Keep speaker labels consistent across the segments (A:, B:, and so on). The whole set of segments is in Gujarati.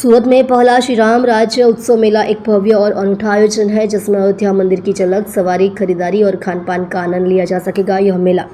A: सूरत में पहला श्री राम राज्य उत्सव मेला एक भव्य और अनूठा आयोजन है जिसमें अयोध्या मंदिर की झलक, सवारी, खरीदारी और खान पान का आनंद लिया जा सकेगा। यह मेला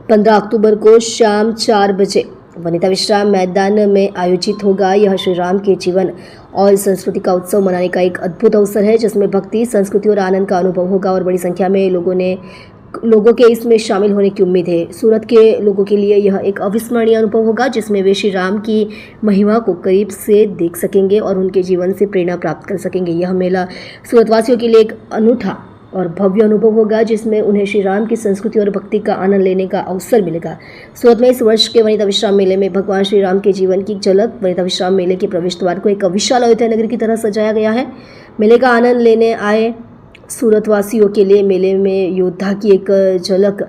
A: 15 अक्टूबर को शाम 4 बजे वनिता विश्राम मैदान में आयोजित होगा। यह श्री राम के जीवन और संस्कृति का उत्सव मनाने का एक अद्भुत अवसर है जिसमें भक्ति, संस्कृति और आनंद का अनुभव होगा और बड़ी संख्या में लोगों के इसमें शामिल होने की उम्मीद है। सूरत के लोगों के लिए यह एक अविस्मरणीय अनुभव होगा जिसमें वे श्री राम की महिमा को करीब से देख सकेंगे और उनके जीवन से प्रेरणा प्राप्त कर सकेंगे। यह मेला सूरतवासियों के लिए एक अनूठा और भव्य अनुभव होगा जिसमें उन्हें श्री राम की संस्कृति और भक्ति का आनंद लेने का अवसर मिलेगा। सूरत में इस वर्ष के वनिता विश्राम मेले में भगवान श्री राम के जीवन की झलक, वनिता विश्राम मेले के प्रवेश द्वार को एक विशाल अयोध्या नगरी की तरह सजाया गया है। मेले का आनंद लेने आए सूरतवासियों के लिए मेले में योद्धा की एक झलक,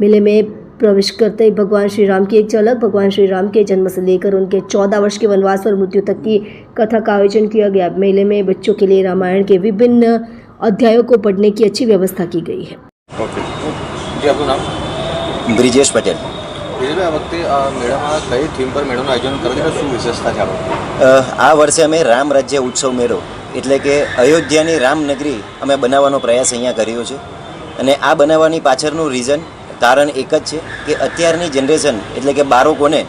A: मेले में प्रवेश करते ही भगवान श्री राम की एक झलक, भगवान श्री राम के जन्म से लेकर उनके 14 वर्ष के वनवास और मृत्यु तक की कथा का आयोजन किया गया। मेले में बच्चों के लिए रामायण के विभिन्न अध्यायों को पढ़ने की अच्छी व्यवस्था की गई है।
B: जी, आपનું નામ?
C: બ્રિજેશ પટેલ।
B: આ વખતે મેળામાં કઈ થીમ પર મેળાનું આયોજન કર્યું છે, શું વિશેષતા છે?
C: આ વર્ષે અમે રામ રાજ્ય ઉત્સવ મેળો એટલે કે અયોધ્યાની રામનગરી અમે બનાવવાનો પ્રયાસ અહીંયા કર્યો છે અને આ બનાવવાની પાછળનું કારણ એક જ છે કે અત્યારની જનરેશન એટલે કે બાળકોને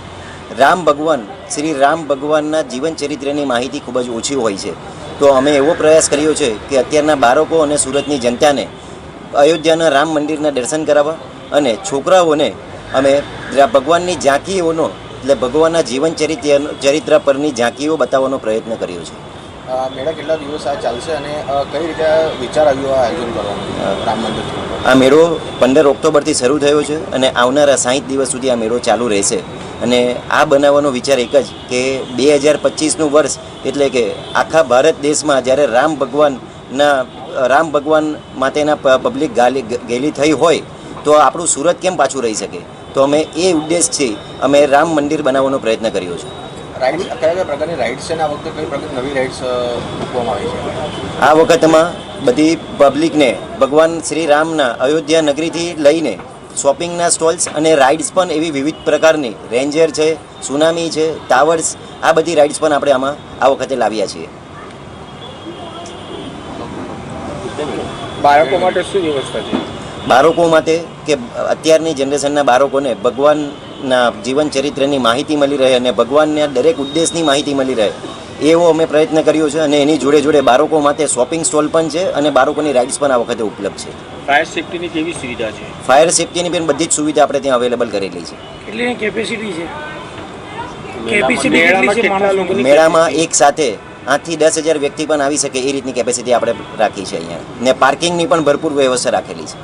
C: શ્રી રામ ભગવાનના જીવન ચરિત્રની માહિતી ખૂબ જ ઓછી હોય છે। તો અમે એવો પ્રયાસ કર્યો છે કે અત્યારના બાળકો અને સુરતની જનતાને અયોધ્યાના રામ મંદિરના દર્શન કરાવવા અને છોકરાઓને અમે ભગવાનની ઝાંકીઓનો એટલે ભગવાનના જીવન ચરિત્ર પરની ઝાંકીઓ બતાવવાનો પ્રયત્ન કર્યો છે।
B: મેળા કેટલા દિવસ આ ચાલશે અને કઈ રીતે વિચાર આવ્યો આ આયોજન કરવાનો રામ મંદિર?
C: આ મેળો 15 ઓક્ટોબરથી શરૂ થયો છે અને આવનારા 60 દિવસ સુધી આ મેળો ચાલુ રહેશે અને આ બનાવવાનો વિચાર એક જ કે 2025નું વર્ષ એટલે કે આખા ભારત દેશમાં જ્યારે રામ ભગવાન માટેના પબ્લિક ગેલી થઈ હોય તો આપણું સુરત કેમ પાછું રહી શકે, તો અમે એ ઉદ્દેશથી અમે રામ મંદિર બનાવવાનો પ્રયત્ન કર્યો છે।
B: રાઇડ્સ કયા પ્રકારની રાઇડ્સ છે ને આ વખતે કઈ પ્રકારની નવી રાઇડ્સ મૂકવામાં આવી છે?
C: આ વખતમાં બધી પબ્લિકને ભગવાન શ્રી રામના અયોધ્યા નગરીથી લઈને શોપિંગના સ્ટોલ્સ અને રાઇડ્સ પણ એવી વિવિધ પ્રકારની રેન્જર છે, સુનામી છે, ટાવર્સ, આ બધી રાઇડ્સ પણ આપણે આમાં આ વખતે લાવ્યા છીએ।
B: બાળકો માટે શું વ્યવસ્થા છે?
C: બાળકો માટે કે અત્યારની જનરેશનના બાળકોને ભગવાનના જીવન ચરિત્રની માહિતી મળી રહે અને ભગવાનના દરેક ઉદ્દેશની માહિતી મળી રહે એવો અમે પ્રયત્ન કર્યો છે અને એની જોડે જોડે બાળકો માટે શોપિંગ સ્ટોલ પણ છે અને બાળકોની રાઇડ્સ પણ આ વખતે ઉપલબ્ધ છે।
B: ફાયર સેફ્ટીની કેવી સુવિધા છે?
C: ફાયર સેફ્ટીની પણ બધી જ સુવિધા આપણે ત્યાં અવેલેબલ કરેલી છે।
D: કેટલી કેપેસિટી છે? કેપેસિટી
C: મેળામાં એક સાથે 8 થી 10,000 વ્યક્તિ પણ આવી શકે એ રીતની કેપેસિટી આપણે રાખી છે અહીંયા ને પાર્કિંગની પણ ભરપૂર વ્યવસ્થા રાખેલી છે।